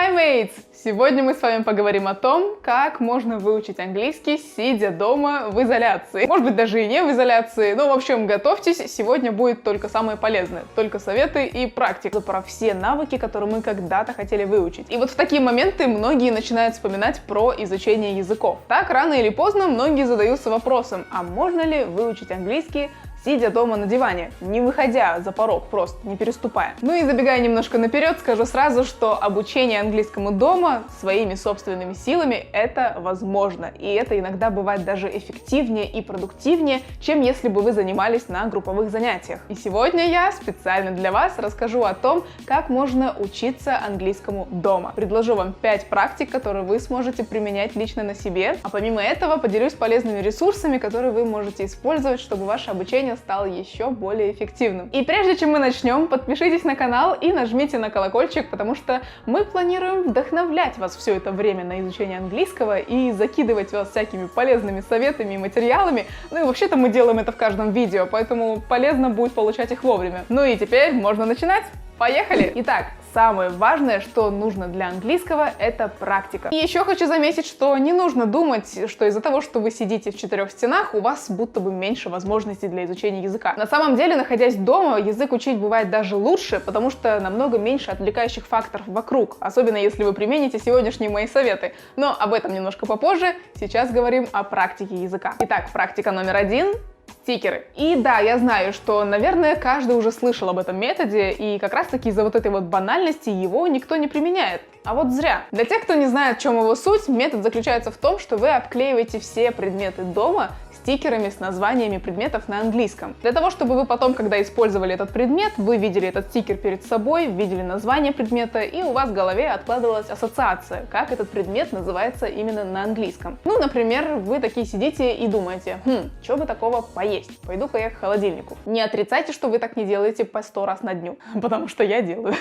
Hi mates! Сегодня мы с вами поговорим о том, как можно выучить английский, сидя дома в изоляции. Может быть, даже и не в изоляции, но в общем, готовьтесь, сегодня будет только самое полезное, только советы и практика про все навыки, которые мы когда-то хотели выучить. И вот в такие моменты многие начинают вспоминать про изучение языков. Так, рано или поздно многие задаются вопросом, а можно ли выучить английский, сидя дома на диване, не выходя за порог, просто не переступая. Ну и забегая немножко наперед, скажу сразу, что обучение английскому дома своими собственными силами — это возможно. И это иногда бывает даже эффективнее и продуктивнее, чем если бы вы занимались на групповых занятиях. И сегодня я специально для вас расскажу о том, как можно учиться английскому дома. Предложу вам 5 практик, которые вы сможете применять лично на себе. А помимо этого поделюсь полезными ресурсами, которые вы можете использовать, чтобы ваше обучение стал еще более эффективным. И прежде чем мы начнем, подпишитесь на канал и нажмите на колокольчик, потому что мы планируем вдохновлять вас все это время на изучение английского и закидывать вас всякими полезными советами и материалами. Ну и вообще-то мы делаем это в каждом видео, поэтому полезно будет получать их вовремя. Ну и теперь можно начинать. Поехали! Итак, самое важное, что нужно для английского, это практика. И еще хочу заметить, что не нужно думать, что из-за того, что вы сидите в 4 стенах, у вас будто бы меньше возможностей для изучения языка. На самом деле, находясь дома, язык учить бывает даже лучше, потому что намного меньше отвлекающих факторов вокруг, особенно если вы примените сегодняшние мои советы. Но об этом немножко попозже, сейчас говорим о практике языка. Итак, практика номер 1. Стикеры. И да, я знаю, что, наверное, каждый уже слышал об этом методе, и как раз-таки из-за вот этой вот банальности его никто не применяет. А вот зря. Для тех, кто не знает, в чем его суть, метод заключается в том, что вы обклеиваете все предметы дома стикерами с названиями предметов на английском. Для того, чтобы вы потом, когда использовали этот предмет, вы видели этот стикер перед собой, видели название предмета, и у вас в голове откладывалась ассоциация, как этот предмет называется именно на английском. Ну, например, вы такие сидите и думаете, что бы такого поесть? Пойду-ка я к холодильнику. Не отрицайте, что вы так не делаете по 100 раз на дню, потому что я делаю.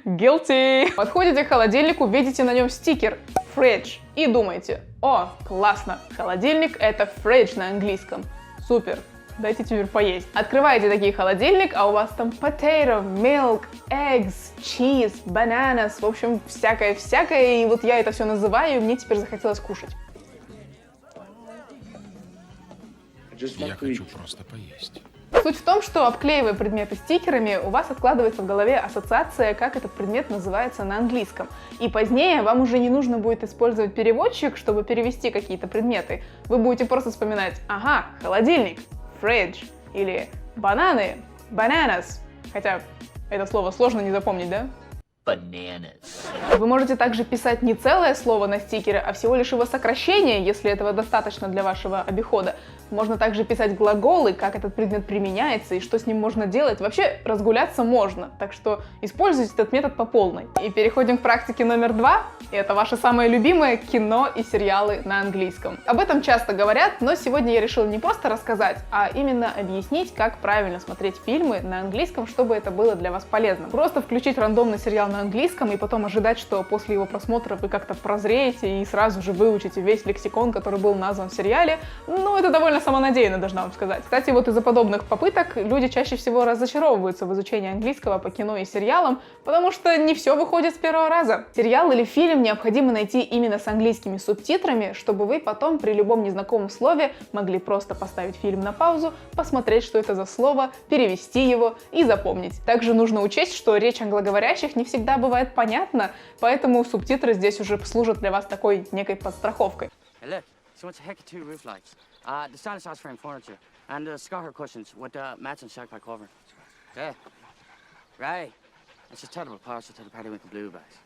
Guilty! Подходите к холодильнику, видите на нем стикер fridge и думаете, о, классно, холодильник — это fridge на английском. Супер, дайте теперь поесть. Открываете такие холодильник, а у вас там potato, milk, eggs, cheese, bananas, в общем, всякое-всякое, и вот я это все называю, и мне теперь захотелось кушать. Я хочу просто поесть. Суть в том, что, обклеивая предметы стикерами, у вас откладывается в голове ассоциация, как этот предмет называется на английском. И позднее вам уже не нужно будет использовать переводчик, чтобы перевести какие-то предметы. Вы будете просто вспоминать, ага, холодильник, fridge, или бананы, bananas. Хотя это слово сложно не запомнить, да? Bananas. Вы можете также писать не целое слово на стикере, а всего лишь его сокращение, если этого достаточно для вашего обихода. Можно также писать глаголы, как этот предмет применяется и что с ним можно делать. Вообще разгуляться можно, так что используйте этот метод по полной. И переходим к практике номер 2. Это ваше самое любимое кино и сериалы на английском. Об этом часто говорят, но сегодня я решила не просто рассказать, а именно объяснить, как правильно смотреть фильмы на английском, чтобы это было для вас полезно. Просто включить рандомный сериал на английском и потом ожидать, что после его просмотра вы как-то прозреете и сразу же выучите весь лексикон, который был назван в сериале, ну, это довольно самонадеянно, должна вам сказать. Кстати, вот из-за подобных попыток люди чаще всего разочаровываются в изучении английского по кино и сериалам, потому что не все выходит с первого раза. Сериал или фильм необходимо найти именно с английскими субтитрами, чтобы вы потом при любом незнакомом слове могли просто поставить фильм на паузу, посмотреть, что это за слово, перевести его и запомнить. Также нужно учесть, что речь англоговорящих не всегда бывает понятна, поэтому субтитры здесь уже служат для вас такой некой подстраховкой. The stylish house frame furniture and the Scarher cushions with the matching shark pie cover. Okay. Right. It's just terrible parcel to the Periwinkle Blue bags.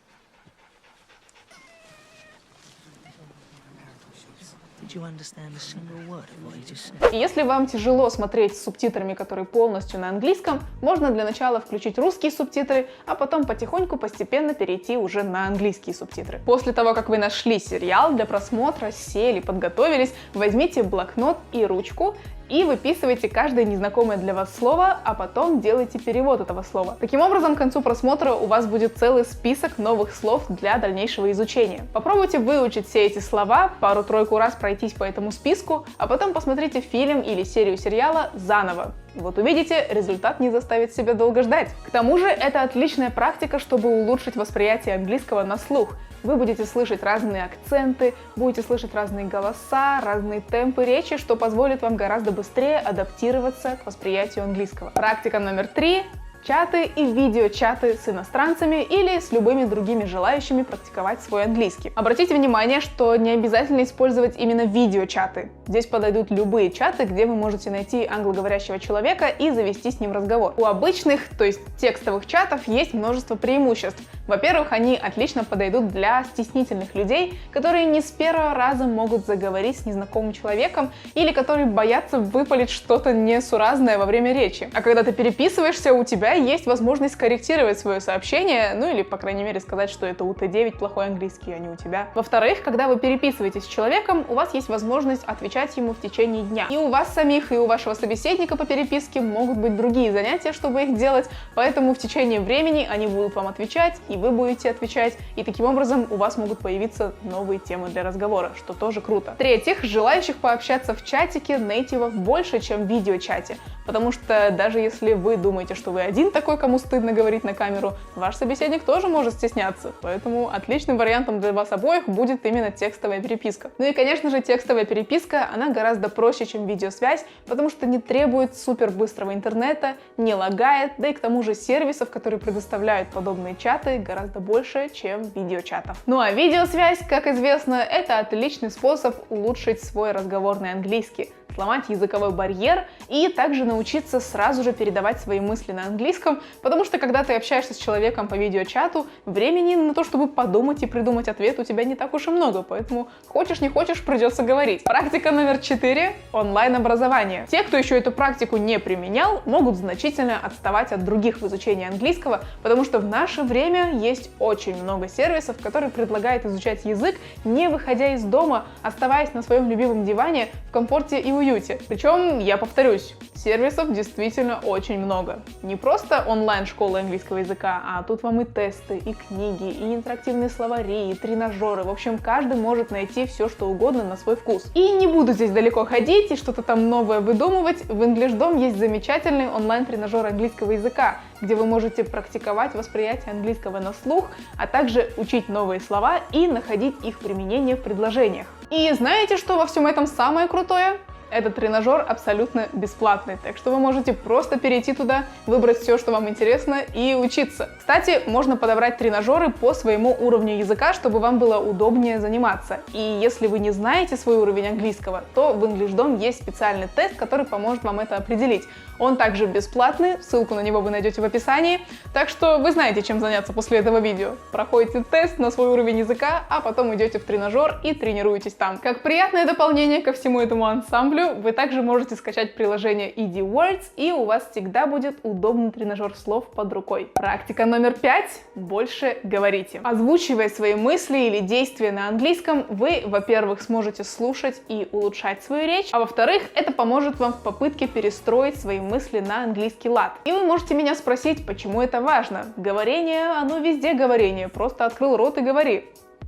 И если вам тяжело смотреть с субтитрами, которые полностью на английском, можно для начала включить русские субтитры, а потом потихоньку постепенно перейти уже на английские субтитры. После того, как вы нашли сериал для просмотра, сели, подготовились, возьмите блокнот и ручку и выписывайте каждое незнакомое для вас слово, а потом делайте перевод этого слова. Таким образом, к концу просмотра у вас будет целый список новых слов для дальнейшего изучения. Попробуйте выучить все эти слова, пару-тройку раз пройтись по этому списку, а потом посмотрите фильм или серию сериала заново. Вот увидите, результат не заставит себя долго ждать. К тому же это отличная практика, чтобы улучшить восприятие английского на слух. Вы будете слышать разные акценты, будете слышать разные голоса, разные темпы речи, что позволит вам гораздо быстрее адаптироваться к восприятию английского. Практика номер 3. Чаты и видеочаты с иностранцами или с любыми другими желающими практиковать свой английский. Обратите внимание, что не обязательно использовать именно видеочаты. Здесь подойдут любые чаты, где вы можете найти англоговорящего человека и завести с ним разговор. У обычных, то есть текстовых чатов, есть множество преимуществ. Во-первых, они отлично подойдут для стеснительных людей, которые не с первого раза могут заговорить с незнакомым человеком или которые боятся выпалить что-то несуразное во время речи. А когда ты переписываешься, у тебя есть возможность корректировать свое сообщение, ну или, по крайней мере, сказать, что это у Т9 плохой английский, а не у тебя. Во-вторых, когда вы переписываетесь с человеком, у вас есть возможность отвечать ему в течение дня. И у вас самих, и у вашего собеседника по переписке могут быть другие занятия, чтобы их делать, поэтому в течение времени они будут вам отвечать, и вы будете отвечать, и таким образом у вас могут появиться новые темы для разговора, что тоже круто. В-третьих, желающих пообщаться в чатике нейтивов больше, чем в видеочате, потому что даже если вы думаете, что вы один такой, кому стыдно говорить на камеру, ваш собеседник тоже может стесняться, поэтому отличным вариантом для вас обоих будет именно текстовая переписка. Ну и, конечно же, текстовая переписка, она гораздо проще, чем видеосвязь, потому что не требует супер быстрого интернета, не лагает, да и к тому же сервисов, которые предоставляют подобные чаты, гораздо больше, чем видеочатов. Ну а видеосвязь, как известно, это отличный способ улучшить свой разговорный английский, сломать языковой барьер и также научиться сразу же передавать свои мысли на английском, потому что когда ты общаешься с человеком по видеочату, времени на то, чтобы подумать и придумать ответ, у тебя не так уж и много, поэтому хочешь не хочешь, придется говорить. Практика номер 4. Онлайн-образование. Те, кто еще эту практику не применял, могут значительно отставать от других в изучении английского, потому что в наше время есть очень много сервисов, которые предлагают изучать язык, не выходя из дома, оставаясь на своем любимом диване в комфорте и уюте. Причем, я повторюсь, сервисов действительно очень много. Не просто онлайн-школа английского языка, а тут вам и тесты, и книги, и интерактивные словари, и тренажеры. В общем, каждый может найти все, что угодно на свой вкус. И не буду здесь далеко ходить и что-то там новое выдумывать. В EnglishDom есть замечательный онлайн-тренажер английского языка, где вы можете практиковать восприятие английского на слух, а также учить новые слова и находить их применение в предложениях. И знаете, что во всем этом самое крутое? Этот тренажер абсолютно бесплатный, так что вы можете просто перейти туда, выбрать все, что вам интересно, и учиться. Кстати, можно подобрать тренажеры по своему уровню языка, чтобы вам было удобнее заниматься. И если вы не знаете свой уровень английского, то в EnglishDom есть специальный тест, который поможет вам это определить. Он также бесплатный, ссылку на него вы найдете в описании, так что вы знаете, чем заняться после этого видео. Проходите тест на свой уровень языка, а потом идете в тренажер и тренируетесь там. Как приятное дополнение ко всему этому ансамблю, вы также можете скачать приложение Easy Words, и у вас всегда будет удобный тренажер слов под рукой. Практика номер 5. Больше говорите. Озвучивая свои мысли или действия на английском, вы, во-первых, сможете слушать и улучшать свою речь, а во-вторых, это поможет вам в попытке перестроить свои мысли на английский лад. И вы можете меня спросить, почему это важно? Говорение, оно везде говорение, просто открыл рот и говори.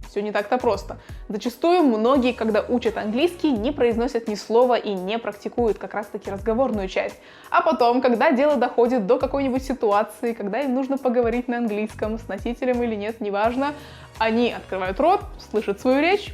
Все не так-то просто. Зачастую многие, когда учат английский, не произносят ни слова и не практикуют как раз-таки разговорную часть. А потом, когда дело доходит до какой-нибудь ситуации, когда им нужно поговорить на английском, с носителем или нет, неважно, они открывают рот, слышат свою речь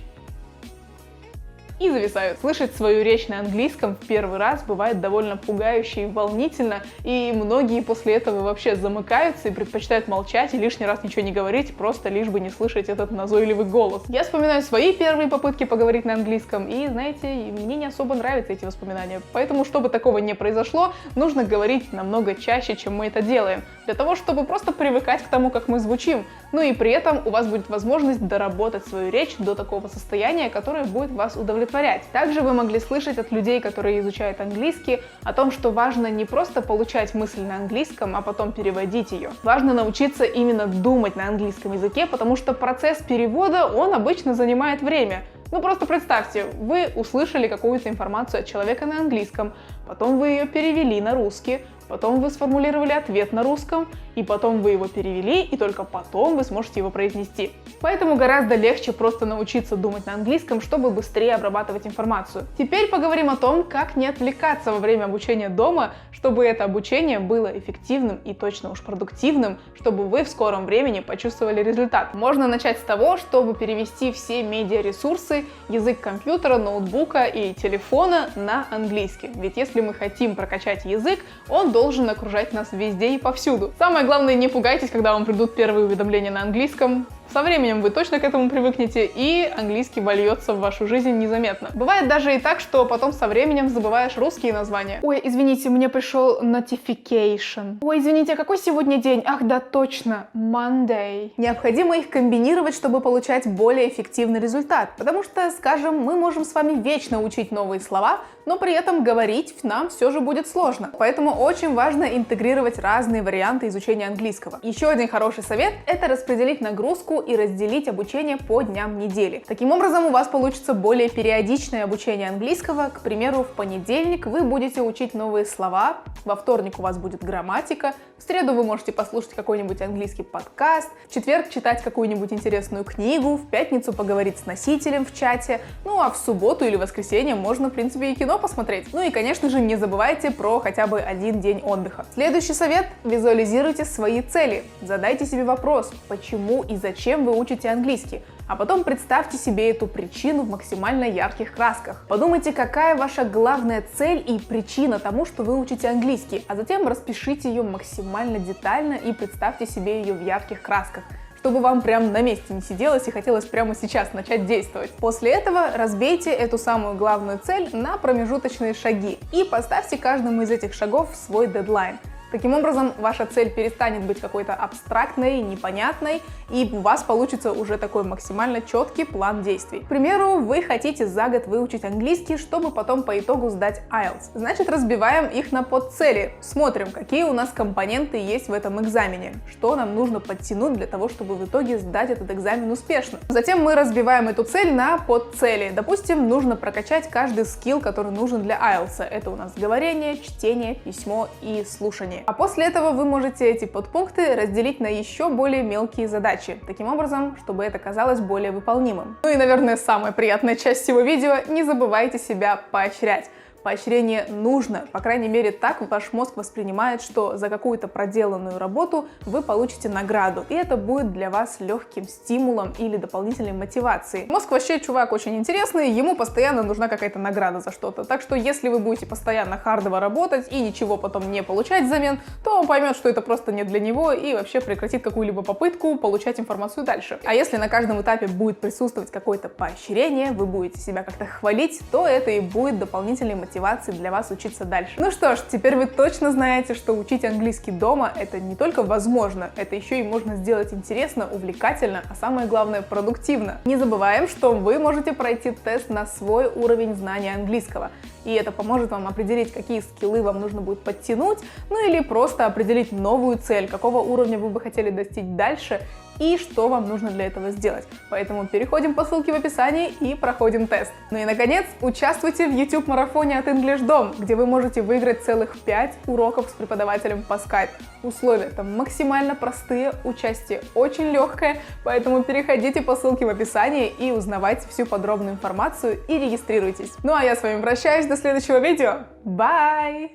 и зависают. Слышать свою речь на английском в первый раз бывает довольно пугающе и волнительно, и многие после этого вообще замыкаются и предпочитают молчать и лишний раз ничего не говорить, просто лишь бы не слышать этот назойливый голос. Я вспоминаю свои первые попытки поговорить на английском, и, знаете, мне не особо нравятся эти воспоминания, поэтому, чтобы такого не произошло, нужно говорить намного чаще, чем мы это делаем, для того, чтобы просто привыкать к тому, как мы звучим, ну и при этом у вас будет возможность доработать свою речь до такого состояния, которое будет вас удовлетворять. Также вы могли слышать от людей, которые изучают английский, о том, что важно не просто получать мысль на английском, а потом переводить ее. Важно научиться именно думать на английском языке, потому что процесс перевода, он обычно занимает время. Ну просто представьте, вы услышали какую-то информацию от человека на английском, потом вы ее перевели на русский, потом вы сформулировали ответ на русском, и потом вы его перевели, и только потом вы сможете его произнести. Поэтому гораздо легче просто научиться думать на английском, чтобы быстрее обрабатывать информацию. Теперь поговорим о том, как не отвлекаться во время обучения дома, чтобы это обучение было эффективным и точно уж продуктивным, чтобы вы в скором времени почувствовали результат. Можно начать с того, чтобы перевести все медиаресурсы, язык компьютера, ноутбука и телефона на английский. Ведь если мы хотим прокачать язык, он должен окружать нас везде и повсюду. Самое главное, не пугайтесь, когда вам придут первые уведомления на английском. Со временем вы точно к этому привыкнете, и английский вольется в вашу жизнь незаметно. Бывает даже и так, что потом со временем забываешь русские названия. Ой, извините, мне пришел notification. Ой, извините, а какой сегодня день? Ах, да, точно, Monday. Необходимо их комбинировать, чтобы получать более эффективный результат. Потому что, скажем, мы можем с вами вечно учить новые слова, но при этом говорить нам все же будет сложно. Поэтому очень важно интегрировать разные варианты изучения английского. Еще один хороший совет – это распределить нагрузку и разделить обучение по дням недели. Таким образом, у вас получится более периодичное обучение английского. К примеру, в понедельник вы будете учить новые слова, во вторник у вас будет грамматика, в среду вы можете послушать какой-нибудь английский подкаст, в четверг читать какую-нибудь интересную книгу, в пятницу поговорить с носителем в чате, ну а в субботу или воскресенье можно, в принципе, и кино посмотреть. Ну и, конечно же, не забывайте про хотя бы один день отдыха. Следующий совет – визуализируйте свои цели. Задайте себе вопрос, почему и зачем вы учите английский, а потом представьте себе эту причину в максимально ярких красках. Подумайте, какая ваша главная цель и причина тому, что вы учите английский, а затем распишите ее максимально детально и представьте себе ее в ярких красках, чтобы вам прям на месте не сиделось и хотелось прямо сейчас начать действовать. После этого разбейте эту самую главную цель на промежуточные шаги и поставьте каждому из этих шагов свой дедлайн. Таким образом, ваша цель перестанет быть какой-то абстрактной, непонятной, и у вас получится уже такой максимально четкий план действий. К примеру, вы хотите за год выучить английский, чтобы потом по итогу сдать IELTS. Значит, разбиваем их на подцели. Смотрим, какие у нас компоненты есть в этом экзамене, что нам нужно подтянуть для того, чтобы в итоге сдать этот экзамен успешно. Затем мы разбиваем эту цель на подцели. Допустим, нужно прокачать каждый скилл, который нужен для IELTS. Это у нас говорение, чтение, письмо и слушание. А после этого вы можете эти подпункты разделить на еще более мелкие задачи, таким образом, чтобы это казалось более выполнимым. Ну и, наверное, самая приятная часть всего видео – не забывайте себя поощрять. Поощрение нужно, по крайней мере, так ваш мозг воспринимает, что за какую-то проделанную работу вы получите награду, и это будет для вас легким стимулом или дополнительной мотивацией. Мозг вообще чувак очень интересный, ему постоянно нужна какая-то награда за что-то, так что если вы будете постоянно хардово работать и ничего потом не получать взамен, то он поймет, что это просто не для него и вообще прекратит какую-либо попытку получать информацию дальше. А если на каждом этапе будет присутствовать какое-то поощрение, вы будете себя как-то хвалить, то это и будет дополнительной мотивацией для вас учиться дальше. Ну что ж, теперь вы точно знаете, что учить английский дома — это не только возможно, это еще и можно сделать интересно, увлекательно, а самое главное — продуктивно. Не забываем, что вы можете пройти тест на свой уровень знания английского. И это поможет вам определить, какие скиллы вам нужно будет подтянуть, ну или просто определить новую цель, какого уровня вы бы хотели достичь дальше и что вам нужно для этого сделать. Поэтому переходим по ссылке в описании и проходим тест. Ну и, наконец, участвуйте в YouTube-марафоне от EnglishDom, где вы можете выиграть целых 5 уроков с преподавателем по Skype. Условия там максимально простые, участие очень легкое, поэтому переходите по ссылке в описании и узнавайте всю подробную информацию и регистрируйтесь. Ну а я с вами прощаюсь, до следующего видео. Bye!